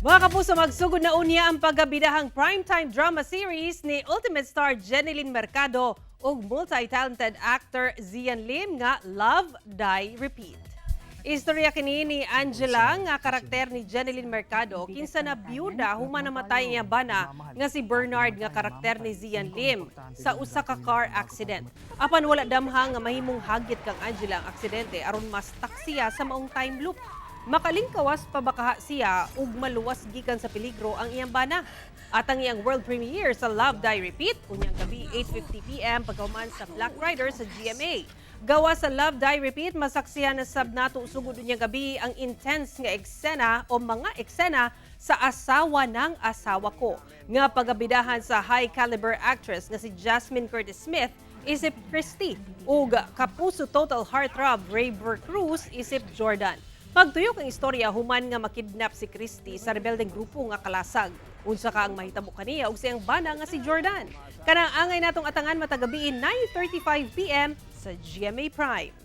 Mga kapuso, magsugod na unya ang paggabidahang primetime drama series ni Ultimate Star Jeneline Mercado ug multi-talented actor Zian Lim nga Love, Die, Repeat. Istorya kini ni Angela nga karakter ni Jeneline Mercado kinsa na byuda human namatay niya bana nga si Bernard nga karakter ni Zian Lim sa usa ka car accident. Apan wala damhang nga mahimong hagit kang Angela ang aksidente aron mas taksiya sa maong time loop. Makalingkawas pabakaha siya ug maluwas gikan sa peligro ang iyang bana. At ang iyang world premiere sa Love, Die, Repeat unyang gabi 8:50 PM pagkahuman sa Black Rider sa GMA. Gawa sa Love, Die, Repeat, masaksihan na sab nato sugod unyang gabi ang intense nga eksena o mga eksena sa Asawa ng Asawa Ko nga pagabidahan sa high caliber actress nga si Jasmine Curtis Smith isip Christy ug kapuso total heartthrob Rayber Cruz isip Jordan. Pagtuyok ang istorya human nga makidnap si Christy sa rebeldeng grupo nga kalasag. Unsa ka ang mahitabo kaniya ug siyang bana nga si Jordan. Kanang angay natong atangan matagabi 9:35 PM sa GMA Prime.